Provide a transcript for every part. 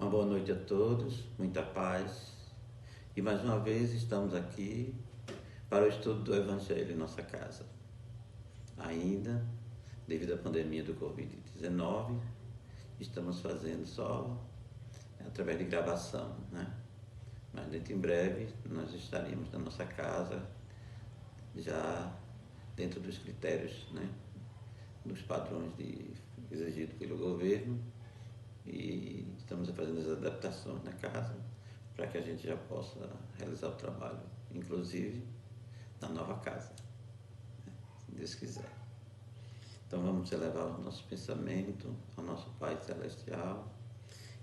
Uma boa noite a todos, muita paz. E mais uma vez estamos aqui para o estudo do Evangelho em nossa casa. Ainda, devido à pandemia do Covid-19, estamos fazendo só através de gravação, né? Mas dentro em breve nós estaremos na nossa casa, já dentro dos critérios, né? Dos padrões exigidos pelo governo. E estamos fazendo as adaptações na casa para que a gente já possa realizar o trabalho, inclusive na nova casa, né? Se Deus quiser. Então vamos elevar o nosso pensamento ao nosso Pai Celestial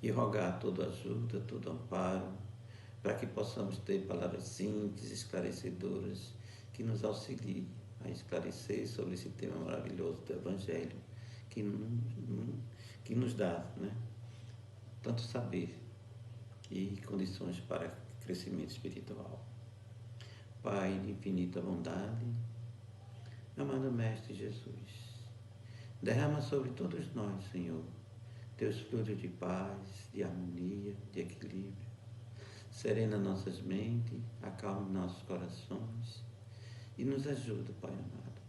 e rogar toda ajuda, todo amparo, para que possamos ter palavras simples, esclarecedoras, que nos auxiliem a esclarecer sobre esse tema maravilhoso do Evangelho, que nos dá, né, tanto saber e condições para crescimento espiritual. Pai de infinita bondade, amado Mestre Jesus, derrama sobre todos nós, Senhor, teus fluidos de paz, de harmonia, de equilíbrio. Serena nossas mentes, acalma nossos corações e nos ajuda, Pai amado,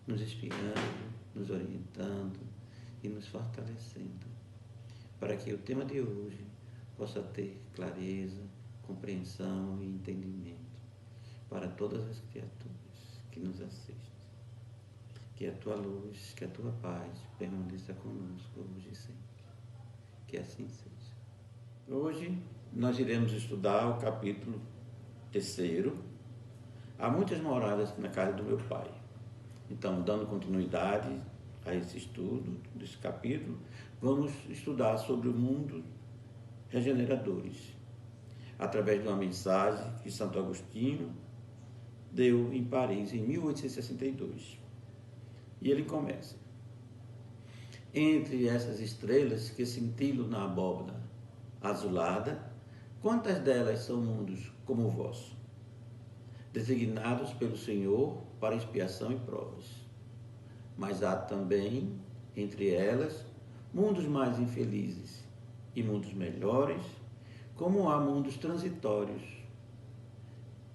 nos inspirando, nos orientando e nos fortalecendo, para que o tema de hoje possa ter clareza, compreensão e entendimento para todas as criaturas que nos assistem. Que a tua luz, que a tua paz permaneça conosco hoje e sempre. Que assim seja. Hoje nós iremos estudar o capítulo 3. Há muitas moradas na casa do meu pai. Então, dando continuidade a esse estudo desse capítulo, vamos estudar sobre o mundo regeneradores, através de uma mensagem que Santo Agostinho deu em Paris em 1862. E ele começa: entre essas estrelas que cintilam na abóbada azulada, quantas delas são mundos como o vosso, designados pelo Senhor para expiação e provas? Mas há também, entre elas, mundos mais infelizes e mundos melhores, como há mundos transitórios,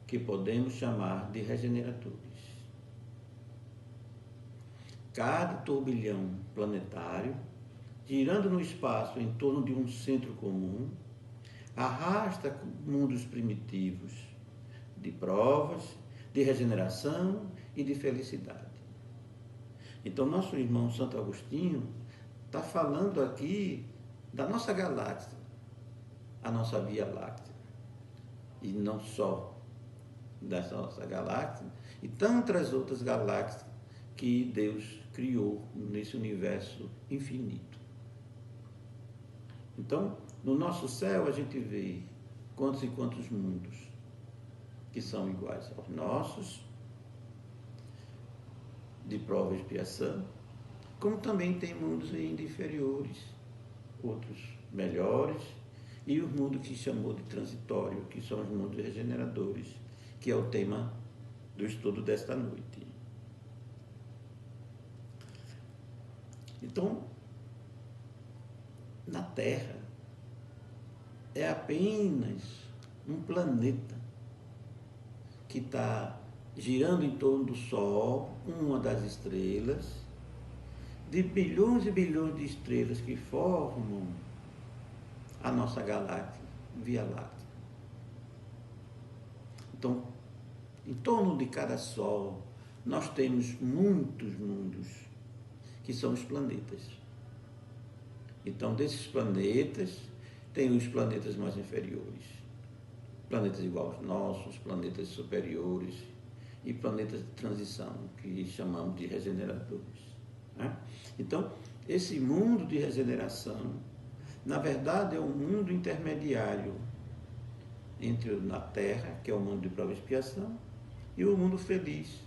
que podemos chamar de regeneradores. Cada turbilhão planetário, girando no espaço em torno de um centro comum, arrasta mundos primitivos de provas, de regeneração e de felicidade. Então, nosso irmão Santo Agostinho está falando aqui da nossa galáxia, a nossa Via Láctea, e não só dessa nossa galáxia, e tantas outras galáxias que Deus criou nesse universo infinito. Então, no nosso céu a gente vê quantos e quantos mundos que são iguais aos nossos, de prova e expiação, como também tem mundos ainda inferiores, outros melhores, e o mundo que chamou de transitório, que são os mundos regeneradores, que é o tema do estudo desta noite. Então, na Terra é apenas um planeta que está girando em torno do Sol, uma das estrelas, de bilhões e bilhões de estrelas que formam a nossa galáxia, Via Láctea. Então, em torno de cada Sol, nós temos muitos mundos, que são os planetas. Então, desses planetas, tem os planetas mais inferiores, planetas iguais aos nossos, planetas superiores e planetas de transição, que chamamos de regeneradores, né? Então, esse mundo de regeneração, na verdade, é um mundo intermediário entre na Terra, que é o mundo de prova e expiação, e o mundo feliz,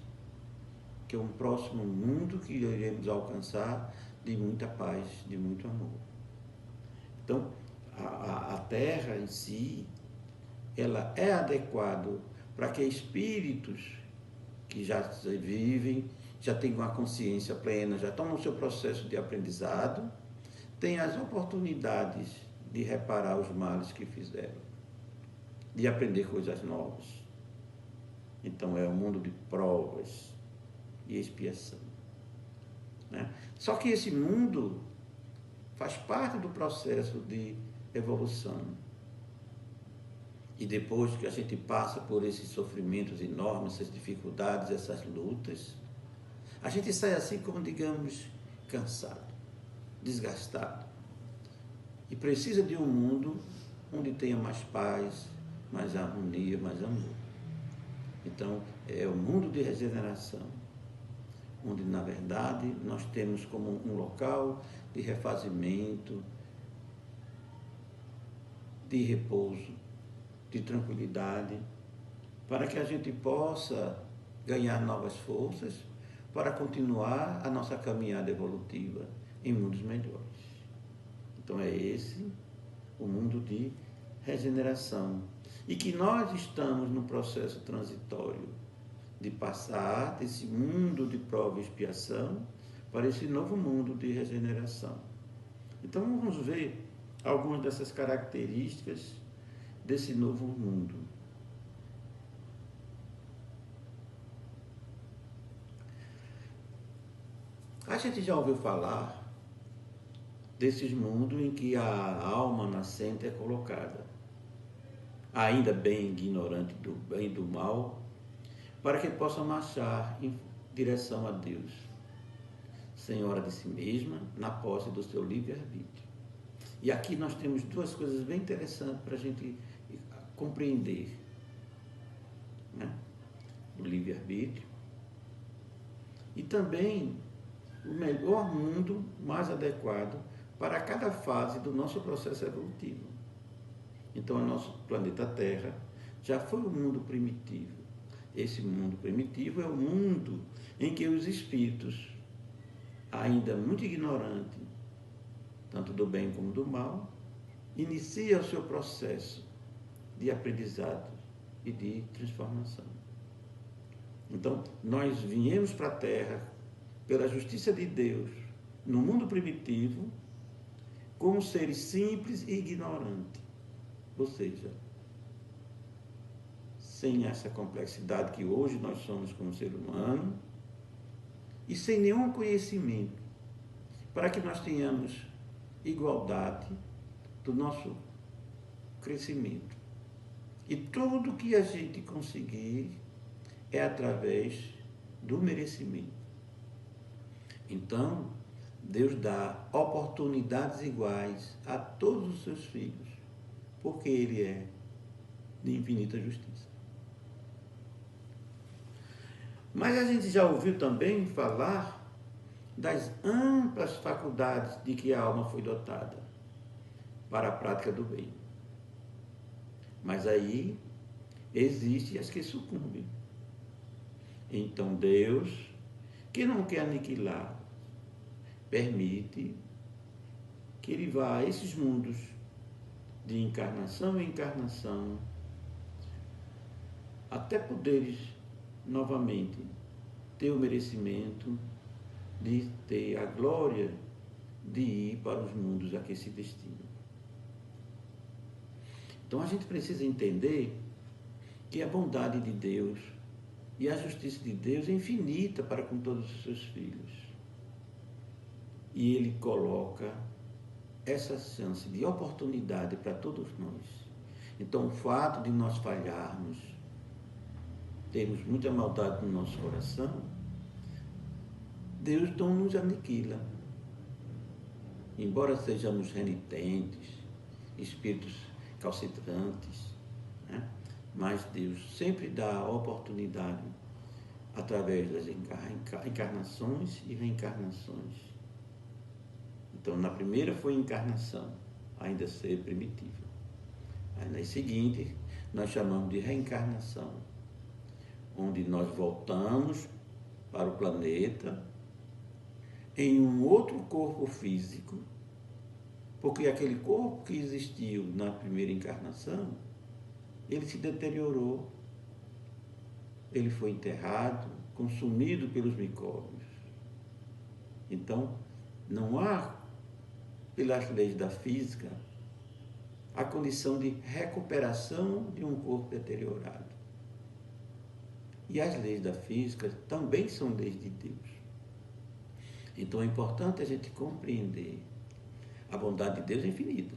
que é um próximo mundo que iremos alcançar de muita paz, de muito amor. Então, a Terra em si, ela é adequada para que espíritos que já vivem, já têm uma consciência plena, já estão no seu processo de aprendizado, tenham as oportunidades de reparar os males que fizeram, de aprender coisas novas. Então é um mundo de provas e expiação, né? Só que esse mundo faz parte do processo de evolução. E depois que a gente passa por esses sofrimentos enormes, essas dificuldades, essas lutas, a gente sai assim como, digamos, cansado, desgastado. E precisa de um mundo onde tenha mais paz, mais harmonia, mais amor. Então, é o mundo de regeneração, onde, na verdade, nós temos como um local de refazimento, de repouso, de tranquilidade, para que a gente possa ganhar novas forças para continuar a nossa caminhada evolutiva em mundos melhores. Então é esse o mundo de regeneração. E que nós estamos no processo transitório de passar desse mundo de prova e expiação para esse novo mundo de regeneração. Então vamos ver algumas dessas características desse novo mundo. A gente já ouviu falar desses mundos em que a alma nascente é colocada, ainda bem ignorante do bem e do mal, para que possa marchar em direção a Deus, senhora de si mesma, na posse do seu livre-arbítrio. E aqui nós temos duas coisas bem interessantes para a gente compreender, né? O livre-arbítrio e também o melhor mundo mais adequado para cada fase do nosso processo evolutivo. Então, o nosso planeta Terra já foi um mundo primitivo. Esse mundo primitivo é o mundo em que os espíritos, ainda muito ignorantes, tanto do bem como do mal, iniciam o seu processo de aprendizado e de transformação. Então, nós viemos para a Terra pela justiça de Deus, no mundo primitivo, como seres simples e ignorantes. Ou seja, sem essa complexidade que hoje nós somos como ser humano e sem nenhum conhecimento, para que nós tenhamos igualdade do nosso crescimento. E tudo que a gente conseguir é através do merecimento. Então, Deus dá oportunidades iguais a todos os seus filhos, porque Ele é de infinita justiça. Mas a gente já ouviu também falar das amplas faculdades de que a alma foi dotada para a prática do bem. Mas aí existem as que sucumbem. Então Deus, que não quer aniquilar, permite que ele vá a esses mundos de encarnação em encarnação, até poderes novamente ter o merecimento de ter a glória de ir para os mundos a que se destinam. Então a gente precisa entender que a bondade de Deus e a justiça de Deus é infinita para com todos os seus filhos. E Ele coloca essa chance de oportunidade para todos nós. Então o fato de nós falharmos, termos muita maldade no nosso coração, Deus não nos aniquila. Embora sejamos renitentes, espíritos calcitrantes, né? Mas Deus sempre dá a oportunidade através das encarnações e reencarnações. Então, na primeira foi encarnação, ainda ser primitiva. Aí, nas seguintes, nós chamamos de reencarnação, onde nós voltamos para o planeta em um outro corpo físico, porque aquele corpo que existiu na primeira encarnação, ele se deteriorou, ele foi enterrado, consumido pelos micróbios. Então, não há, pelas leis da física, a condição de recuperação de um corpo deteriorado. E as leis da física também são leis de Deus. Então é importante a gente compreender. A bondade de Deus é infinita.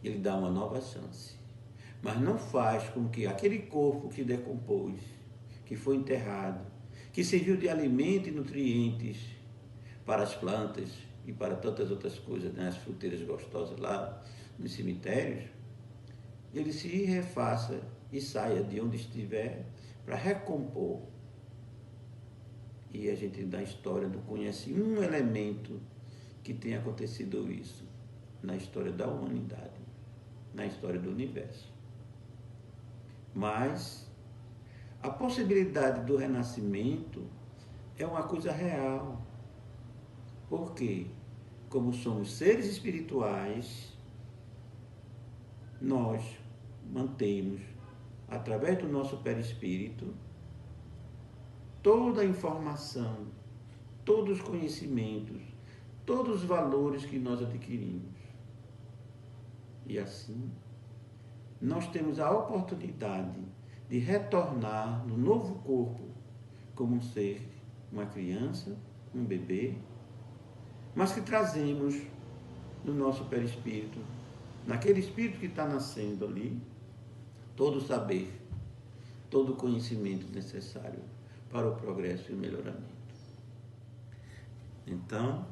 Ele dá uma nova chance. Mas não faz com que aquele corpo que decompôs, que foi enterrado, que serviu de alimento e nutrientes para as plantas e para tantas outras coisas, né, as fruteiras gostosas lá nos cemitérios, ele se refaça e saia de onde estiver para recompor. E a gente na história não conhece um elemento que tenha acontecido isso na história da humanidade, na história do universo. Mas a possibilidade do renascimento é uma coisa real. Porque, como somos seres espirituais, nós mantemos, através do nosso perispírito, toda a informação, todos os conhecimentos, todos os valores que nós adquirimos. E assim, nós temos a oportunidade de retornar no novo corpo como um ser, uma criança, um bebê, mas que trazemos no nosso perispírito, naquele espírito que está nascendo ali, todo o saber, todo o conhecimento necessário para o progresso e o melhoramento. Então,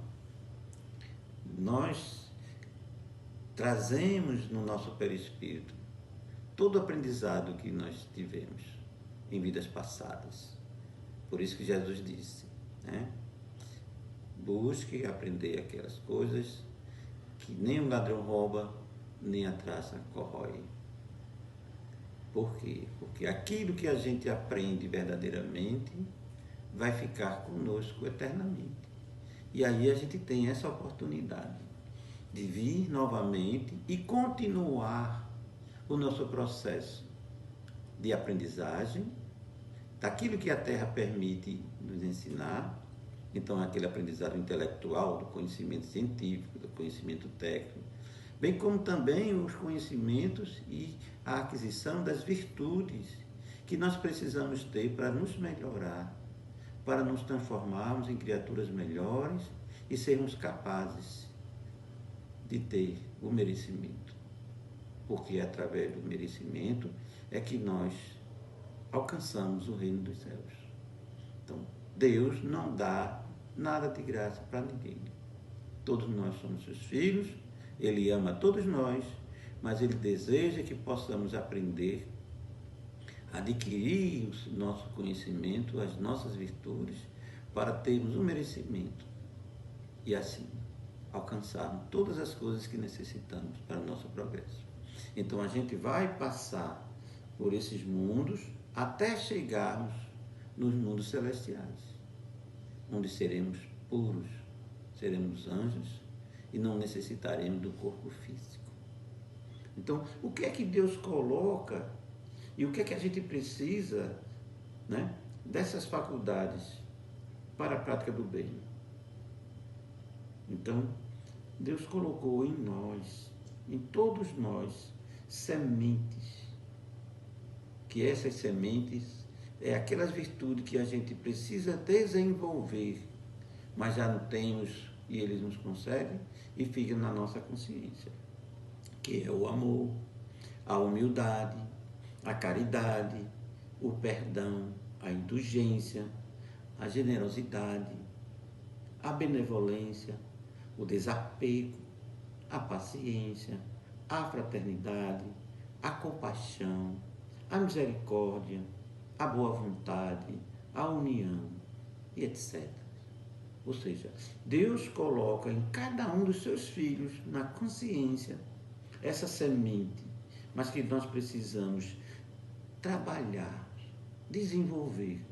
nós trazemos no nosso perispírito todo o aprendizado que nós tivemos em vidas passadas. Por isso que Jesus disse, né? Busque aprender aquelas coisas que nem o ladrão rouba, nem a traça corrói. Por quê? Porque aquilo que a gente aprende verdadeiramente vai ficar conosco eternamente. E aí a gente tem essa oportunidade de vir novamente e continuar o nosso processo de aprendizagem, daquilo que a Terra permite nos ensinar. Então, aquele aprendizado intelectual, do conhecimento científico, do conhecimento técnico, bem como também os conhecimentos e a aquisição das virtudes que nós precisamos ter para nos melhorar, para nos transformarmos em criaturas melhores e sermos capazes de ter o merecimento. Porque é através do merecimento é que nós alcançamos o reino dos céus. Então, Deus não dá nada de graça para ninguém. Todos nós somos seus filhos, Ele ama todos nós, mas Ele deseja que possamos aprender, adquirir o nosso conhecimento, as nossas virtudes, para termos o merecimento e assim alcançarmos todas as coisas que necessitamos para o nosso progresso. Então a gente vai passar por esses mundos até chegarmos nos mundos celestiais, onde seremos puros, seremos anjos e não necessitaremos do corpo físico. Então, o que é que Deus coloca e o que é que a gente precisa, né, dessas faculdades para a prática do bem? Então, Deus colocou em nós, em todos nós, sementes, que essas sementes é aquelas virtudes que a gente precisa desenvolver, mas já não temos e eles nos concedem e ficam na nossa consciência, que é o amor, a humildade, a caridade, o perdão, a indulgência, a generosidade, a benevolência, o desapego, a paciência, a fraternidade, a compaixão, a misericórdia, a boa vontade, a união e etc. Ou seja, Deus coloca em cada um dos seus filhos, na consciência, essa semente, mas que nós precisamos trabalhar, desenvolver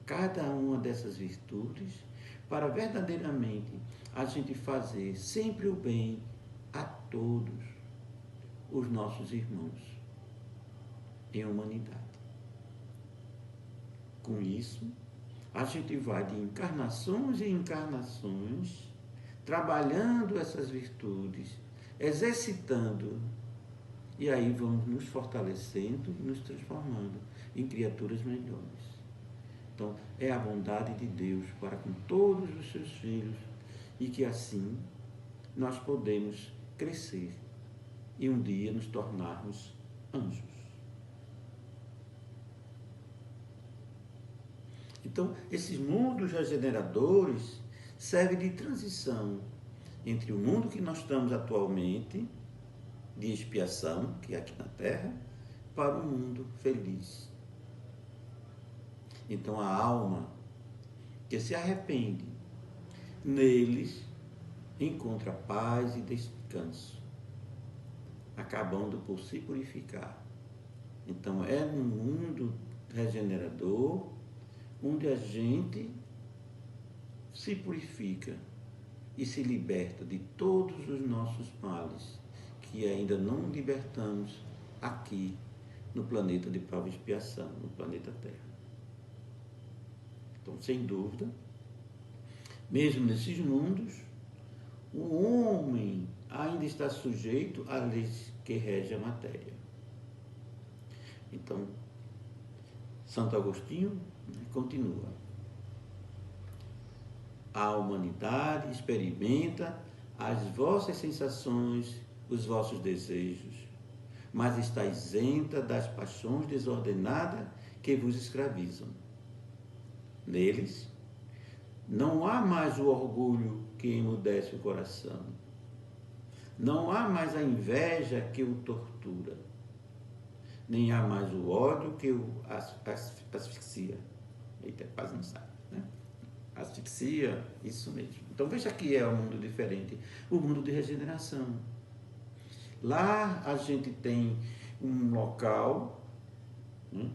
cada uma dessas virtudes para verdadeiramente a gente fazer sempre o bem a todos os nossos irmãos em humanidade. Com isso, a gente vai de encarnações em encarnações, trabalhando essas virtudes, exercitando E aí vamos nos fortalecendo e nos transformando em criaturas melhores. Então, é a bondade de Deus para com todos os seus filhos e que assim nós podemos crescer e um dia nos tornarmos anjos. Então, esses mundos regeneradores servem de transição entre o mundo que nós estamos atualmente, de expiação, que é aqui na Terra, para um mundo feliz. Então, a alma que se arrepende, neles encontra paz e descanso, acabando por se purificar. Então, é um mundo regenerador, onde a gente se purifica e se liberta de todos os nossos males, que ainda não libertamos aqui no planeta de prova e expiação, no planeta Terra. Então, sem dúvida, mesmo nesses mundos, o homem ainda está sujeito à lei que rege a matéria. Então, Santo Agostinho continua. A humanidade experimenta as vossas sensações, os vossos desejos, mas está isenta das paixões desordenadas que vos escravizam. Neles, não há mais o orgulho que emudece o coração. Não há mais a inveja que o tortura. Nem há mais o ódio que o asfixia. Eita, quase não sabe, né? Asfixia, isso mesmo. Então veja que é um mundo diferente, o mundo de regeneração. Lá a gente tem um local, né,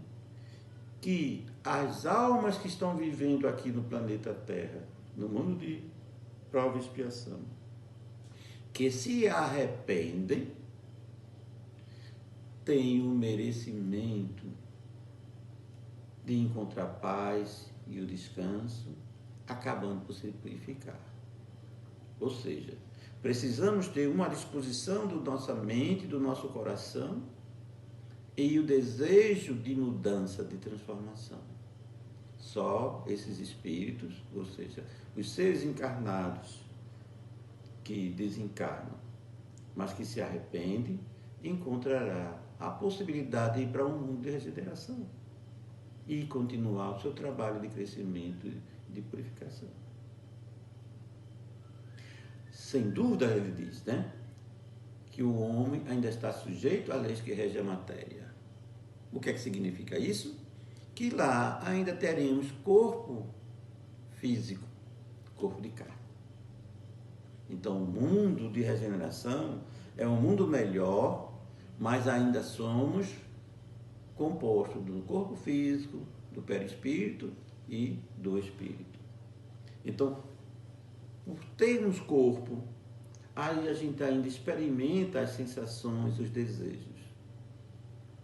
que as almas que estão vivendo aqui no planeta Terra, no mundo de prova e expiação, que se arrependem, têm o merecimento de encontrar paz e o descanso, acabando por se purificar. Ou seja, precisamos ter uma disposição da nossa mente, do nosso coração e o desejo de mudança, de transformação. Só esses espíritos, ou seja, os seres encarnados que desencarnam, mas que se arrependem, encontrará a possibilidade de ir para um mundo de regeneração e continuar o seu trabalho de crescimento e de purificação. Sem dúvida, ele diz, né, que o homem ainda está sujeito à lei que rege a matéria. O que é que significa isso? Que lá ainda teremos corpo físico, corpo de carne. Então, o mundo de regeneração é um mundo melhor, mas ainda somos compostos do corpo físico, do perispírito e do espírito. Então, por termos corpo, aí a gente ainda experimenta as sensações, os desejos,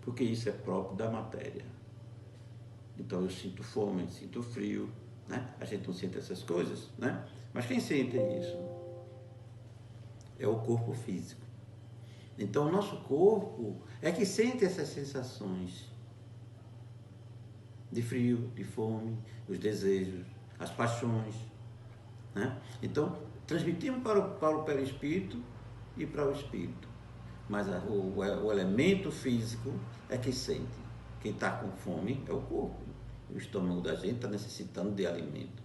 porque isso é próprio da matéria. Então eu sinto fome, sinto frio, né? A gente não sente essas coisas, né? Mas quem sente isso? É o corpo físico. Então o nosso corpo é que sente essas sensações de frio, de fome, os desejos, as paixões, né? Então transmitimos para o perispírito e para o espírito, mas o elemento físico é que sente. Quem está com fome é o corpo. O estômago da gente está necessitando de alimento,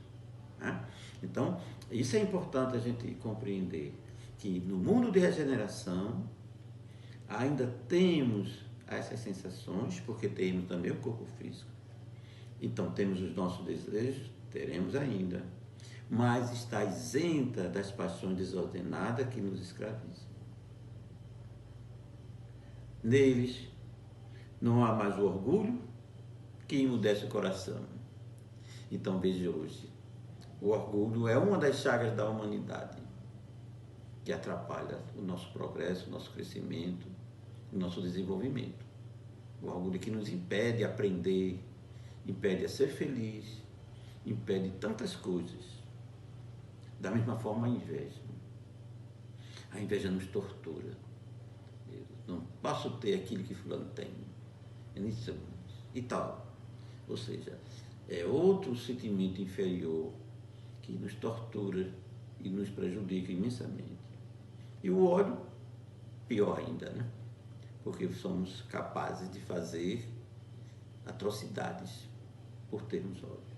né? Então, isso é importante a gente compreender, que no mundo de regeneração ainda temos essas sensações, porque temos também o corpo físico. Então, temos os nossos desejos, teremos ainda, mas está isenta das paixões desordenadas que nos escravizam. Neles não há mais o orgulho que emudece o coração. Então veja hoje, o orgulho é uma das chagas da humanidade que atrapalha o nosso progresso, o nosso crescimento, o nosso desenvolvimento. O orgulho que nos impede a aprender, impede a ser feliz, impede tantas coisas. Da mesma forma a inveja. A inveja nos tortura. Não posso ter aquilo que fulano tem. E tal. Ou seja, é outro sentimento inferior que nos tortura e nos prejudica imensamente. E o ódio, pior ainda, né? Porque somos capazes de fazer atrocidades por termos ódio.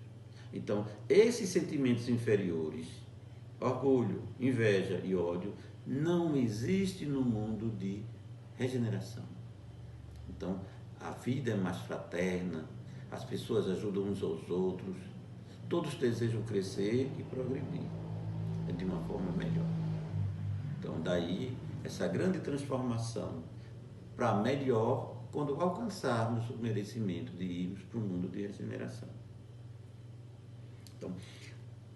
Então, esses sentimentos inferiores, orgulho, inveja e ódio, não existem no mundo de regeneração. Então, a vida é mais fraterna, as pessoas ajudam uns aos outros, todos desejam crescer e progredir de uma forma melhor. Então, daí, essa grande transformação para melhor quando alcançarmos o merecimento de irmos para o mundo de regeneração. Então,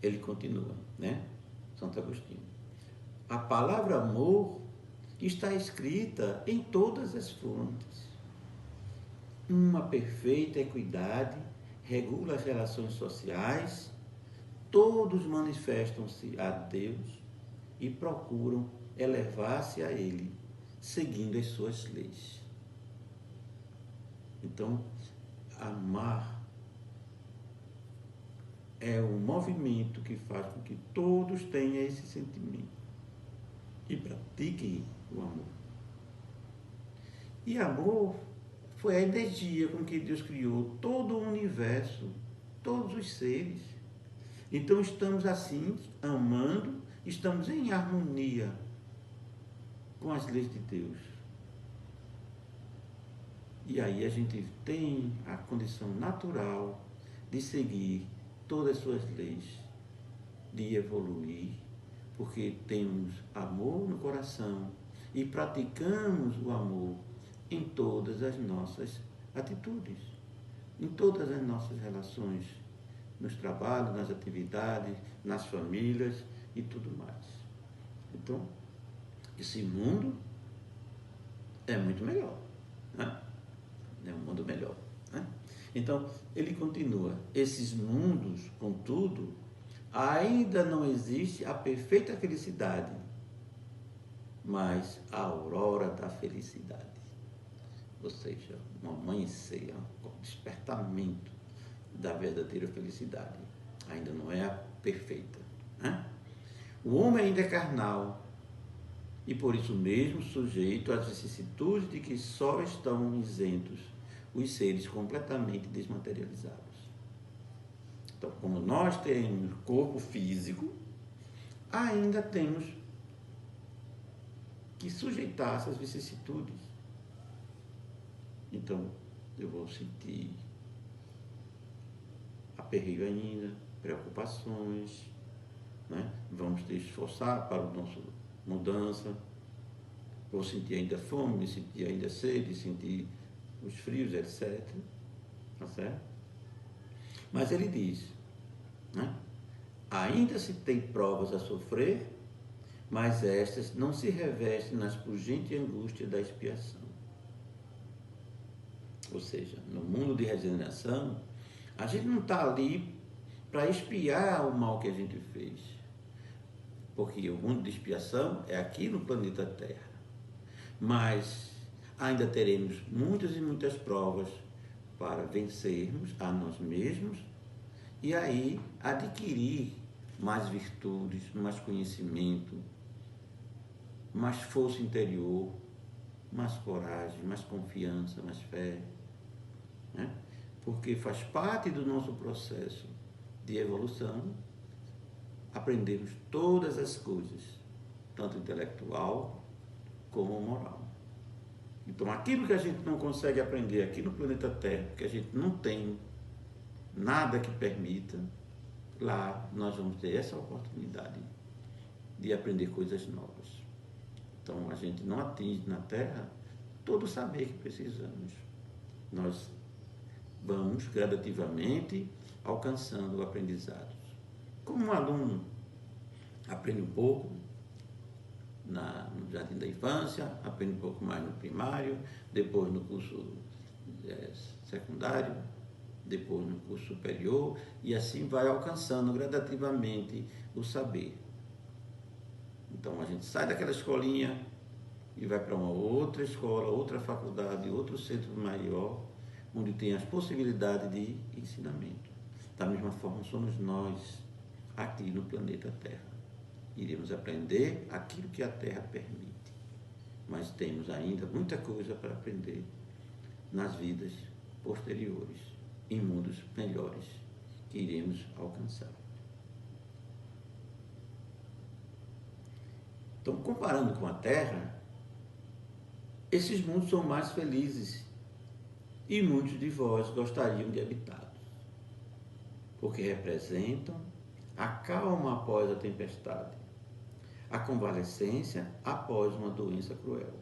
ele continua, né? Santo Agostinho. A palavra amor está escrita em todas as fontes. Uma perfeita equidade regula as relações sociais, todos manifestam-se a Deus e procuram elevar-se a Ele, seguindo as suas leis. Então, amar é o movimento que faz com que todos tenham esse sentimento e pratiquem o amor. E amor foi a energia com que Deus criou todo o universo, todos os seres. Então estamos assim, amando, estamos em harmonia com as leis de Deus. E aí a gente tem a condição natural de seguir todas as suas leis, de evoluir, porque temos amor no coração e praticamos o amor em todas as nossas atitudes, em todas as nossas relações, nos trabalhos, nas atividades, nas famílias e tudo mais. Então, esse mundo é muito melhor, né? É um mundo melhor, né? Então, ele continua, esses mundos, contudo, ainda não existe a perfeita felicidade, mas a aurora da felicidade. Ou seja, um amanhecer, um despertamento da verdadeira felicidade. Ainda não é a perfeita, né? O homem ainda é carnal e por isso mesmo sujeito às vicissitudes de que só estão isentos os seres completamente desmaterializados. Então, como nós temos corpo físico, ainda temos que sujeitar essas vicissitudes. Então, eu vou sentir aperreio ainda, preocupações, né? Vamos ter que esforçar para a nossa mudança. Vou sentir ainda fome, sentir ainda sede, sentir os frios, etc. Tá certo? Mas ele diz, né? Ainda se tem provas a sofrer, mas estas não se revestem nas pungentes angústias da expiação. Ou seja, no mundo de regeneração, a gente não está ali para expiar o mal que a gente fez. Porque o mundo de expiação é aqui no planeta Terra. Mas ainda teremos muitas e muitas provas para vencermos a nós mesmos e aí adquirir mais virtudes, mais conhecimento, mais força interior, mais coragem, mais confiança, mais fé, né? Porque faz parte do nosso processo de evolução aprendermos todas as coisas, tanto intelectual como moral. Então, aquilo que a gente não consegue aprender aqui no planeta Terra, porque a gente não tem nada que permita, lá nós vamos ter essa oportunidade de aprender coisas novas. Então, a gente não atinge na Terra todo o saber que precisamos. Nós vamos gradativamente alcançando aprendizados. Como um aluno aprende um pouco no jardim da infância, aprende um pouco mais no primário, depois no curso secundário, depois no curso superior, e assim vai alcançando gradativamente o saber. Então a gente sai daquela escolinha e vai para uma outra escola, outra faculdade, outro centro maior, onde tem as possibilidades de ensinamento. Da mesma forma, somos nós aqui no planeta Terra. Iremos aprender aquilo que a Terra permite, mas temos ainda muita coisa para aprender nas vidas posteriores, em mundos melhores que iremos alcançar. Então, comparando com a Terra, esses mundos são mais felizes e muitos de vós gostariam de habitá-los, porque representam a calma após a tempestade, a convalescência após uma doença cruel.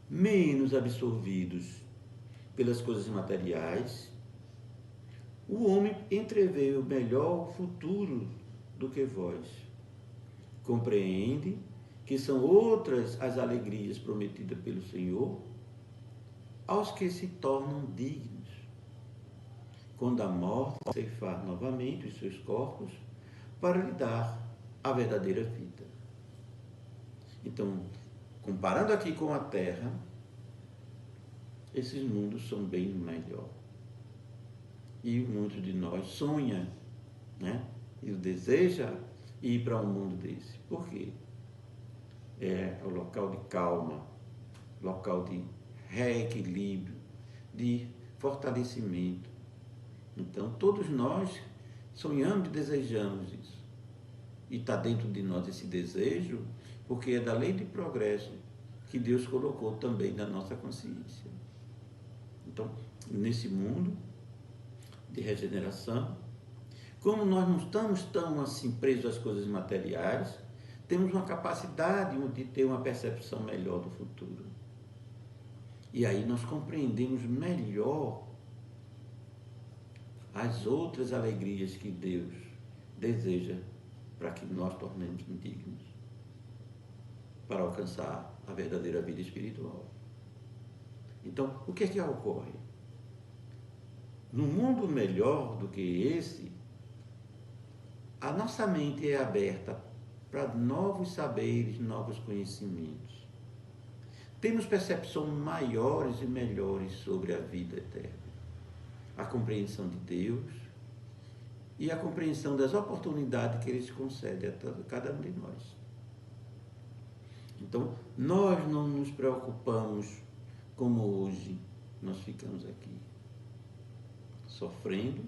Menos absorvidos pelas coisas materiais, o homem entrevê o melhor futuro do que vós. Compreende que são outras as alegrias prometidas pelo Senhor aos que se tornam dignos, quando a morte ceifar novamente os seus corpos para lhe dar a verdadeira vida. Então, comparando aqui com a Terra, esses mundos são bem melhor. E muitos de nós sonha, né? E deseja ir para um mundo desse. Por quê? É o local de calma, local de reequilíbrio, de fortalecimento. Então, todos nós sonhamos e desejamos isso. E está dentro de nós esse desejo, porque é da lei de progresso que Deus colocou também na nossa consciência. Então, nesse mundo de regeneração, como nós não estamos tão assim presos às coisas materiais, temos uma capacidade de ter uma percepção melhor do futuro. E aí nós compreendemos melhor as outras alegrias que Deus deseja para que nós tornemos dignos, para alcançar a verdadeira vida espiritual. Então, o que é que ocorre? Num mundo melhor do que esse, a nossa mente é aberta para novos saberes, novos conhecimentos. Temos percepções maiores e melhores sobre a vida eterna, a compreensão de Deus e a compreensão das oportunidades que Ele concede a cada um de nós. Então, nós não nos preocupamos como hoje nós ficamos aqui, sofrendo.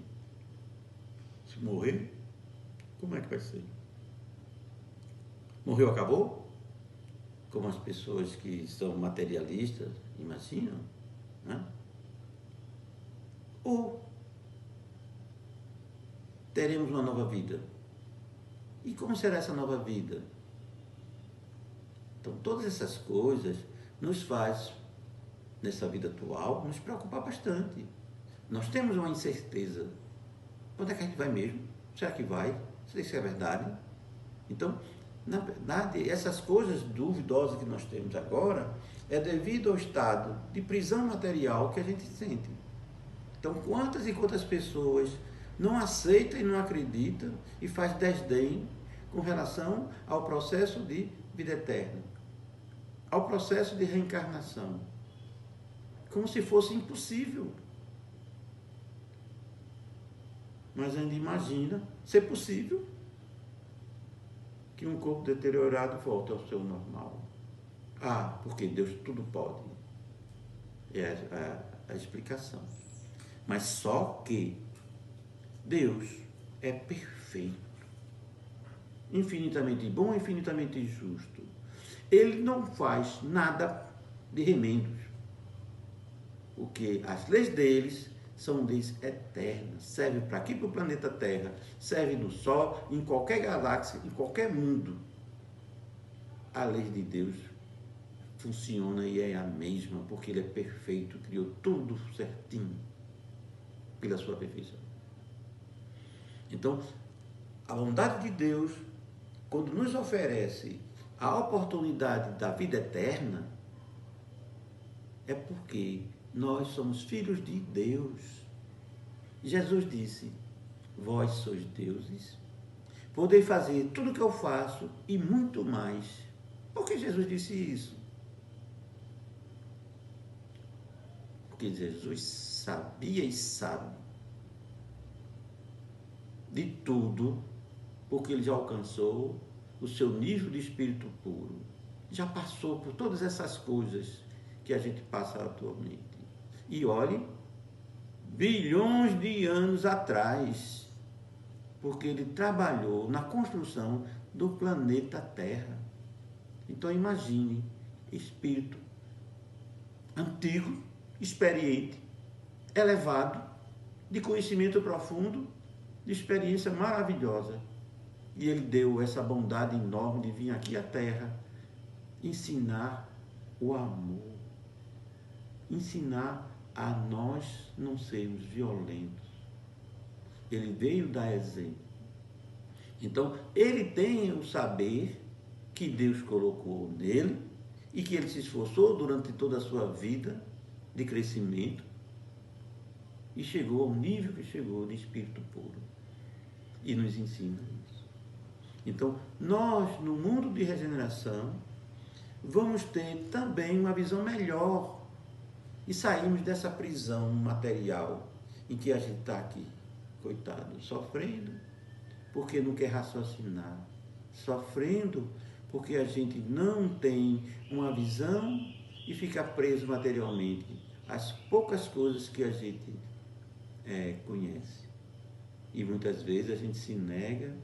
Se morrer, como é que vai ser? Morreu, acabou? Como as pessoas que são materialistas imaginam, né? Ou teremos uma nova vida? E como será essa nova vida? Então, todas essas coisas nos faz, nessa vida atual, nos preocupar bastante. Nós temos uma incerteza. Onde é que a gente vai mesmo? Será que vai? Será que isso é verdade? Então, na verdade, essas coisas duvidosas que nós temos agora é devido ao estado de prisão material que a gente sente. Então, quantas e quantas pessoas não aceitam e não acreditam e faz desdém com relação ao processo de vida eterna, ao processo de reencarnação, como se fosse impossível. Mas ainda imagina ser possível que um corpo deteriorado volte ao seu normal. Ah, porque Deus tudo pode. É a explicação. Mas só que Deus é perfeito, infinitamente bom, infinitamente justo. Ele não faz nada de remendos, porque as leis deles são leis eternas, servem para aqui, para o planeta Terra, servem no Sol, em qualquer galáxia, em qualquer mundo. A lei de Deus funciona e é a mesma, porque Ele é perfeito, criou tudo certinho, pela sua perfeição. Então, a bondade de Deus, quando nos oferece a oportunidade da vida eterna, é porque nós somos filhos de Deus. Jesus disse: vós sois deuses, Poder fazer tudo o que eu faço e muito mais. Por que Jesus disse isso? Porque Jesus sabia e sabe de tudo, porque ele já alcançou o seu nível de espírito puro. Já passou por todas essas coisas que a gente passa atualmente. E olhe, bilhões de anos atrás, porque ele trabalhou na construção do planeta Terra. Então imagine, espírito antigo, experiente, elevado, de conhecimento profundo, de experiência maravilhosa. E ele deu essa bondade enorme de vir aqui à Terra ensinar o amor, ensinar a nós não sermos violentos. Ele veio dar exemplo. Então, ele tem o saber que Deus colocou nele e que ele se esforçou durante toda a sua vida de crescimento e chegou ao nível que chegou de espírito puro e nos ensina isso. Então, nós, no mundo de regeneração, vamos ter também uma visão melhor e sairmos dessa prisão material em que a gente está aqui, coitado, sofrendo porque não quer raciocinar, sofrendo porque a gente não tem uma visão e fica preso materialmente às poucas coisas que a gente conhece. E muitas vezes a gente se nega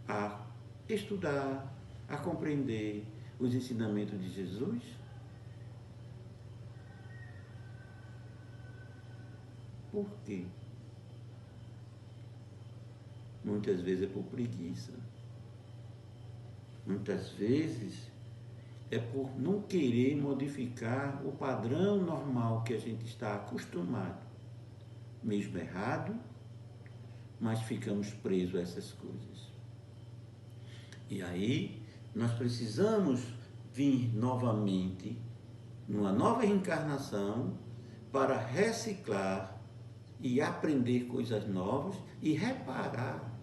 a estudar, a compreender os ensinamentos de Jesus. Por quê? Muitas vezes é por preguiça. Muitas vezes é por não querer modificar o padrão normal que a gente está acostumado. Mesmo errado, mas ficamos presos a essas coisas. E aí, nós precisamos vir novamente, numa nova reencarnação, para reciclar e aprender coisas novas e reparar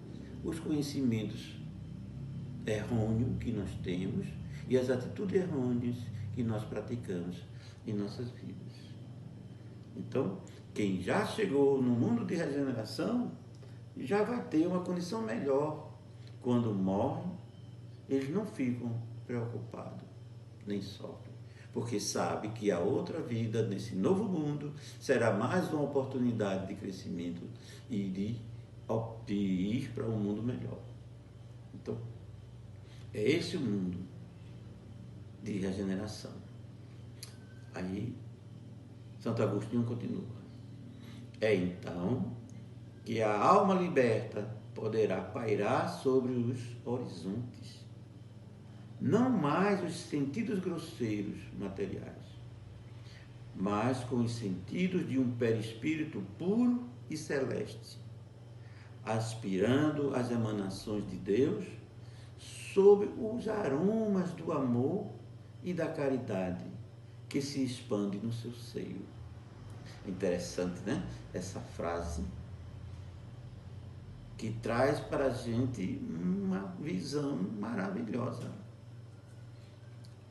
os conhecimentos errôneos que nós temos e as atitudes errôneas que nós praticamos em nossas vidas. Então, quem já chegou no mundo de regeneração já vai ter uma condição melhor. Quando morre, eles não ficam preocupados, nem sofrem, porque sabe que a outra vida, nesse novo mundo, será mais uma oportunidade de crescimento e de ir para um mundo melhor. Então, é esse o mundo de regeneração. Aí, Santo Agostinho continua. É então que a alma liberta poderá pairar sobre os horizontes, não mais os sentidos grosseiros materiais, mas com os sentidos de um perispírito puro e celeste, aspirando as emanações de Deus sob os aromas do amor e da caridade que se expande no seu seio. Interessante, né? Essa frase que traz para a gente uma visão maravilhosa.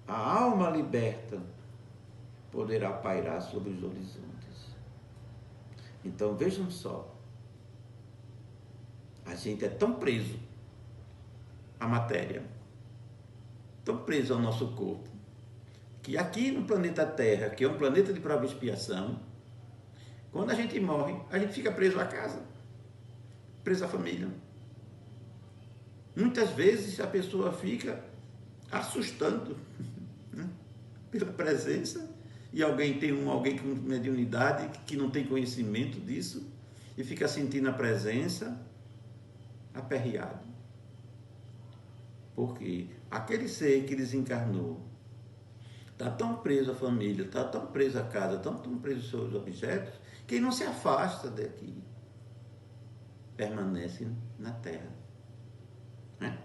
A alma liberta poderá pairar sobre os horizontes. Então vejam só, a gente é tão preso à matéria, tão preso ao nosso corpo, que aqui no planeta Terra, que é um planeta de prova e expiação, quando a gente morre, a gente fica preso à casa, preso à família. Muitas vezes a pessoa fica assustando, né, pela presença, e alguém com mediunidade que não tem conhecimento disso e fica sentindo a presença aperreado. Porque aquele ser que desencarnou está tão preso à família, está tão preso à casa, tão preso aos seus objetos, que ele não se afasta daqui. Permanece na Terra. Né?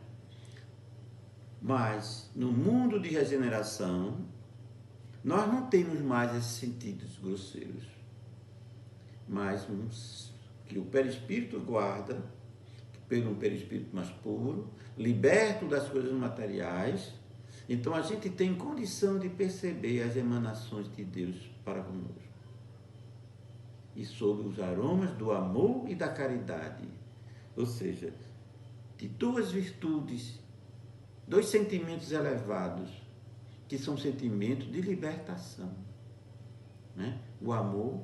Mas, no mundo de regeneração, nós não temos mais esses sentidos grosseiros, mas uns que o perispírito guarda, pelo perispírito mais puro, liberto das coisas materiais. Então a gente tem condição de perceber as emanações de Deus para conosco. E sob os aromas do amor e da caridade. Ou seja, de duas virtudes, dois sentimentos elevados, que são sentimentos de libertação. Né? O amor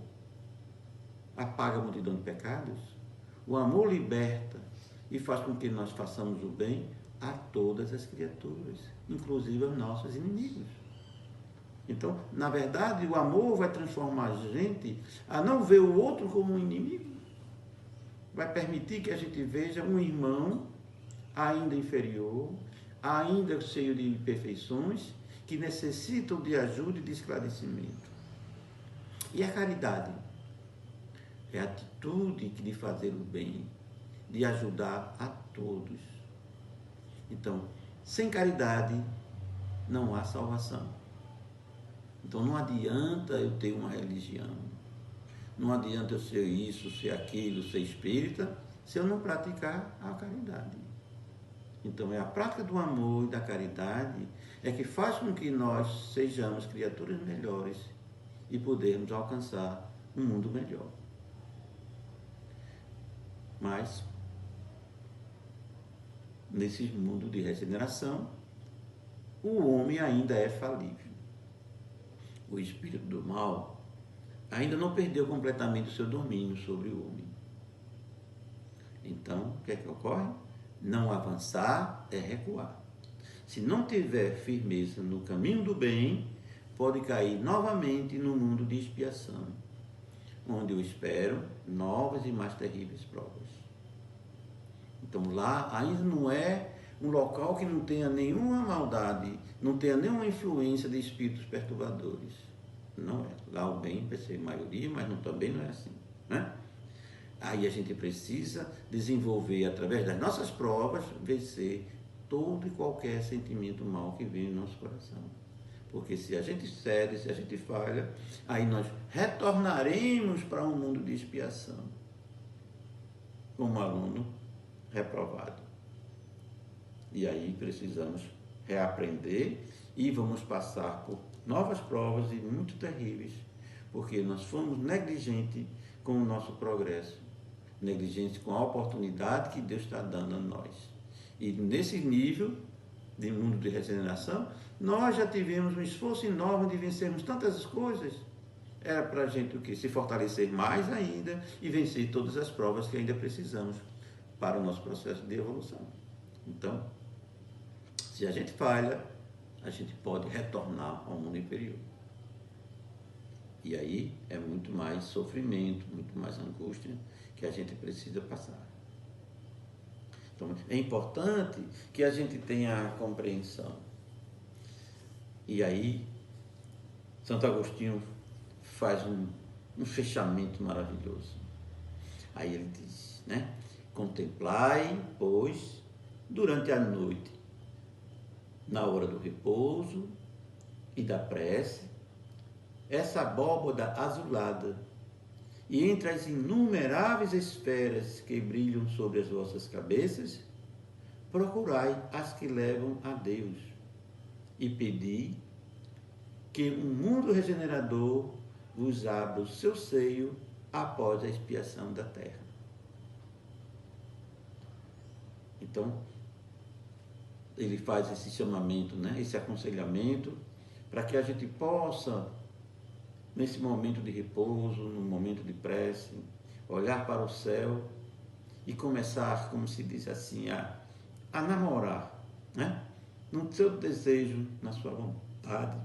apaga a multidão de pecados. O amor liberta e faz com que nós façamos o bem a todas as criaturas, inclusive aos nossos inimigos. Então, na verdade, o amor vai transformar a gente a não ver o outro como um inimigo. Vai permitir que a gente veja um irmão ainda inferior, ainda cheio de imperfeições, que necessitam de ajuda e de esclarecimento. E a caridade? É a atitude de fazer o bem, de ajudar a todos. Então, sem caridade não há salvação. Então não adianta eu ter uma religião, não adianta eu ser isso, ser aquilo, ser espírita, se eu não praticar a caridade. Então é a prática do amor e da caridade é que faz com que nós sejamos criaturas melhores e podermos alcançar um mundo melhor. Mas, nesse mundo de regeneração, o homem ainda é falível. O espírito do mal ainda não perdeu completamente o seu domínio sobre o homem. Então, o que é que ocorre? Não avançar é recuar. Se não tiver firmeza no caminho do bem, pode cair novamente no mundo de expiação, onde eu espero novas e mais terríveis provas. Então lá ainda não é um local que não tenha nenhuma maldade, não tenha nenhuma influência de espíritos perturbadores. Não é. Lá o bem vai ser maioria, mas também não é assim. Né? Aí a gente precisa desenvolver, através das nossas provas, vencer todo e qualquer sentimento mau que vem no nosso coração. Porque se a gente cede, se a gente falha, aí nós retornaremos para um mundo de expiação, como aluno reprovado. E aí precisamos reaprender e vamos passar por novas provas e muito terríveis, porque nós fomos negligentes com o nosso progresso, negligentes com a oportunidade que Deus está dando a nós. E nesse nível de mundo de regeneração, nós já tivemos um esforço enorme de vencermos tantas coisas. Era para a gente o quê? Se fortalecer mais ainda e vencer todas as provas que ainda precisamos para o nosso processo de evolução. Então, se a gente falha, a gente pode retornar ao mundo inferior. E aí é muito mais sofrimento, muito mais angústia que a gente precisa passar. Então, é importante que a gente tenha a compreensão. E aí, Santo Agostinho faz um fechamento maravilhoso. Aí ele diz, né? Contemplai, pois, durante a noite, na hora do repouso e da prece, essa abóboda azulada, e entre as inumeráveis esferas que brilham sobre as vossas cabeças, procurai as que levam a Deus, e pedi que um mundo regenerador vos abra o seu seio após a expiação da terra. Então, ele faz esse chamamento, né? Esse aconselhamento, para que a gente possa, nesse momento de repouso, no momento de prece, olhar para o céu e começar, como se diz assim, a namorar, né? No seu desejo, na sua vontade,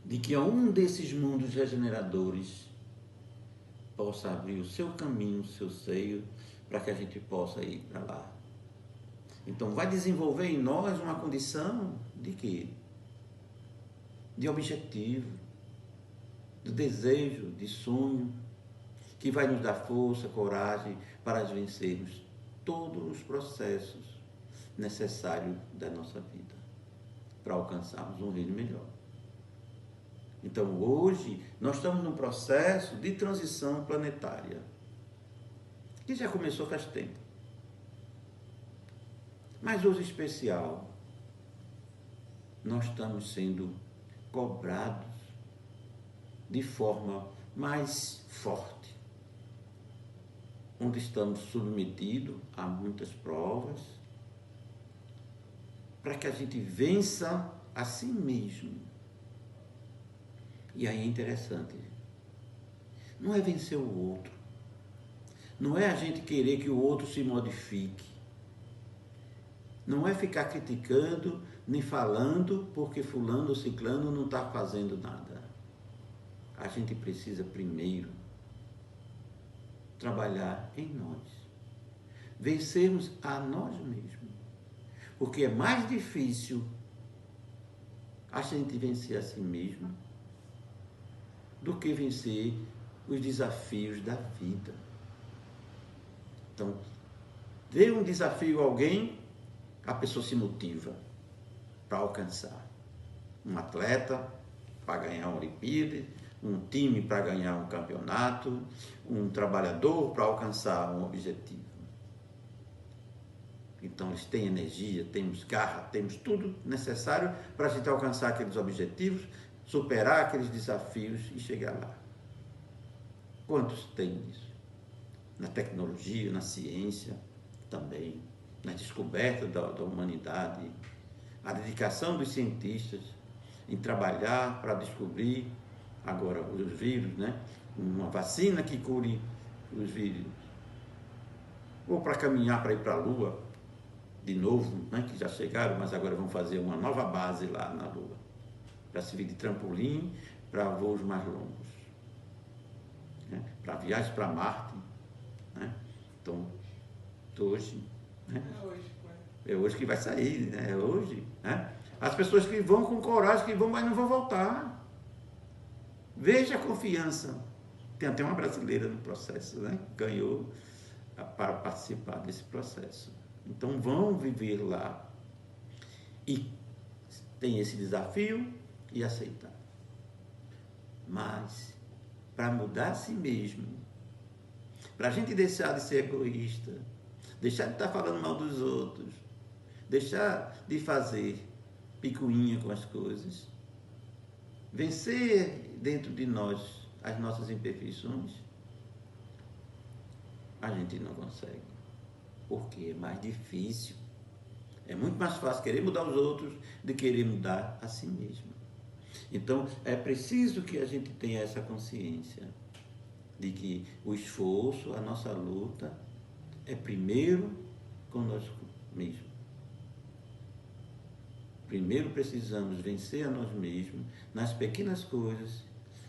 de que um desses mundos regeneradores possa abrir o seu caminho, o seu seio, para que a gente possa ir para lá. Então, vai desenvolver em nós uma condição de quê? De objetivo, de desejo, de sonho, que vai nos dar força, coragem para vencermos todos os processos necessários da nossa vida, para alcançarmos um reino melhor. Então, hoje, nós estamos num processo de transição planetária, que já começou faz tempo. Mas hoje especial, nós estamos sendo cobrados de forma mais forte, onde estamos submetidos a muitas provas, para que a gente vença a si mesmo. E aí é interessante, não é vencer o outro, não é a gente querer que o outro se modifique, não é ficar criticando, nem falando porque fulano ou ciclano não está fazendo nada. A gente precisa primeiro trabalhar em nós, vencermos a nós mesmos, porque é mais difícil a gente vencer a si mesmo do que vencer os desafios da vida. Então, dê um desafio a alguém, a pessoa se motiva para alcançar. Um atleta para ganhar uma Olimpíada, um time para ganhar um campeonato, um trabalhador para alcançar um objetivo. Então, eles têm energia, temos garra, temos tudo necessário para a gente alcançar aqueles objetivos, superar aqueles desafios e chegar lá. Quantos têm isso? Na tecnologia, na ciência também, na descoberta da humanidade, a dedicação dos cientistas em trabalhar para descobrir agora os vírus, né? Uma vacina que cure os vírus, ou para caminhar para ir para a Lua de novo, né? Que já chegaram, mas agora vão fazer uma nova base lá na Lua, para servir de trampolim para voos mais longos, né? Para viagens para Marte, né? Então, hoje, né? É hoje que vai sair, né? É hoje, né? As pessoas que vão com coragem, que vão, mas não vão voltar. Veja a confiança. Tem até uma brasileira no processo, né? Ganhou para participar desse processo. Então vão viver lá e tem esse desafio e aceitar. Mas para mudar a si mesmo, para a gente deixar de ser egoísta, deixar de estar falando mal dos outros, deixar de fazer picuinha com as coisas, vencer dentro de nós as nossas imperfeições, a gente não consegue, porque é mais difícil. É muito mais fácil querer mudar os outros do que querer mudar a si mesmo. Então, é preciso que a gente tenha essa consciência de que o esforço, a nossa luta, é primeiro conosco mesmo. Primeiro precisamos vencer a nós mesmos nas pequenas coisas,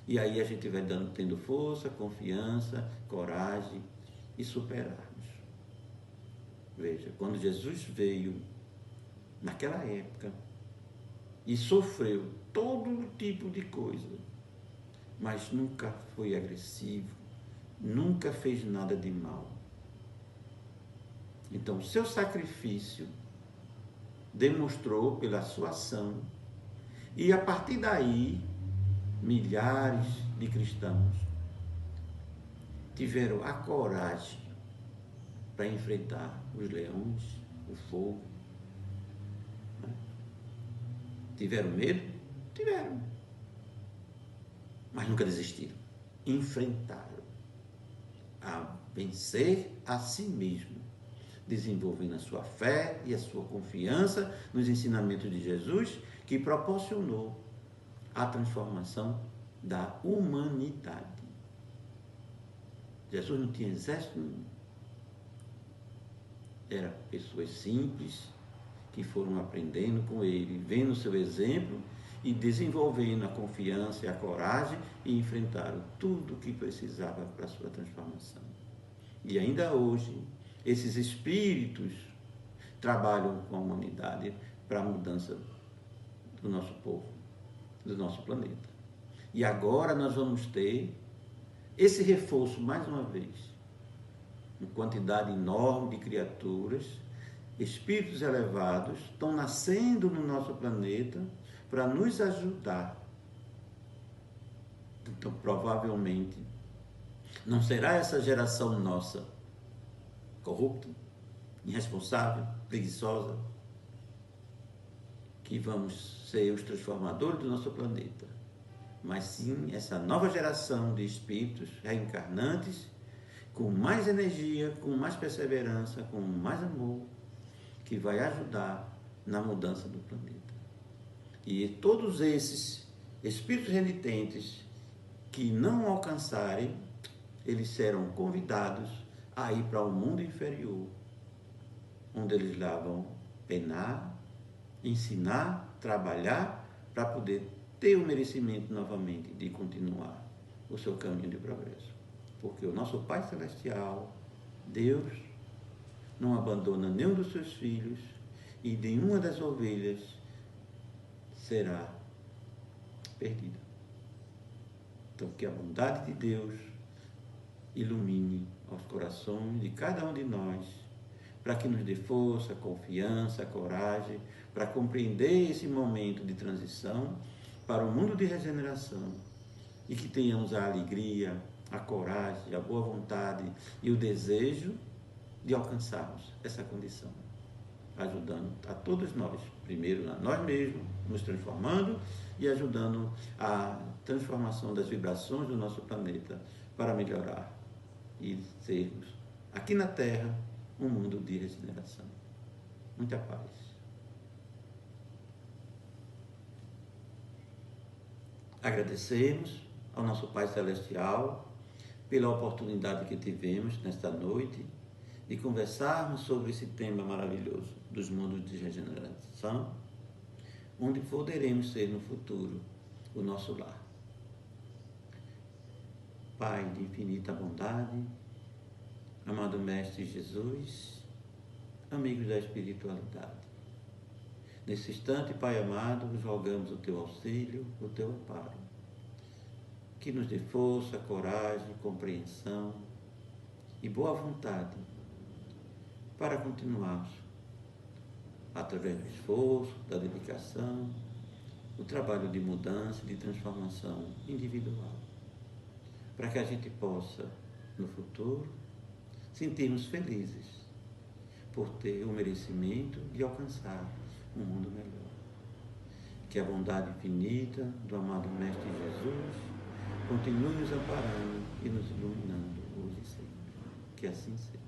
e aí a gente vai tendo força, confiança, coragem e superarmos. Veja, quando Jesus veio naquela época e sofreu todo tipo de coisa, mas nunca foi agressivo, nunca fez nada de mal. Então, o seu sacrifício demonstrou pela sua ação, e a partir daí, milhares de cristãos tiveram a coragem para enfrentar os leões, o fogo. Tiveram medo? Tiveram. Mas nunca desistiram. Enfrentaram a vencer a si mesmo, desenvolvendo a sua fé e a sua confiança nos ensinamentos de Jesus, que proporcionou a transformação da humanidade. Jesus não tinha exército nenhum. Eram pessoas simples que foram aprendendo com ele, vendo o seu exemplo e desenvolvendo a confiança e a coragem, e enfrentaram tudo o que precisava para a sua transformação. E ainda hoje, esses espíritos trabalham com a humanidade para a mudança do nosso povo, do nosso planeta. E agora nós vamos ter esse reforço mais uma vez, uma quantidade enorme de criaturas, espíritos elevados, estão nascendo no nosso planeta para nos ajudar. Então, provavelmente, não será essa geração nossa corrupta, irresponsável, preguiçosa, que vamos ser os transformadores do nosso planeta, mas sim essa nova geração de espíritos reencarnantes, com mais energia, com mais perseverança, com mais amor, que vai ajudar na mudança do planeta. E todos esses espíritos renitentes que não alcançarem, eles serão convidados a ir para o mundo inferior, onde eles lá vão penar, ensinar, trabalhar, para poder ter o merecimento novamente de continuar o seu caminho de progresso. Porque o nosso Pai Celestial, Deus, não abandona nenhum dos seus filhos e nenhuma das ovelhas será perdida. Então, que a bondade de Deus ilumine os corações de cada um de nós, para que nos dê força, confiança, coragem, para compreender esse momento de transição para um mundo de regeneração, e que tenhamos a alegria, a coragem, a boa vontade e o desejo de alcançarmos essa condição, ajudando a todos nós, primeiro a nós mesmos, nos transformando e ajudando a transformação das vibrações do nosso planeta para melhorar e sermos, aqui na Terra, um mundo de regeneração. Muita paz. Agradecemos ao nosso Pai Celestial pela oportunidade que tivemos nesta noite de conversarmos sobre esse tema maravilhoso dos mundos de regeneração, onde poderemos ser no futuro o nosso lar. Pai de infinita bondade, amado Mestre Jesus, amigos da espiritualidade, nesse instante, Pai amado, vos rogamos o teu auxílio, o teu amparo, que nos dê força, coragem, compreensão e boa vontade para continuarmos, através do esforço, da dedicação, o trabalho de mudança e de transformação individual, para que a gente possa, no futuro, sentirmos felizes por ter o merecimento de alcançar um mundo melhor. Que a bondade infinita do amado Mestre Jesus continue nos amparando e nos iluminando hoje e sempre. Que assim seja.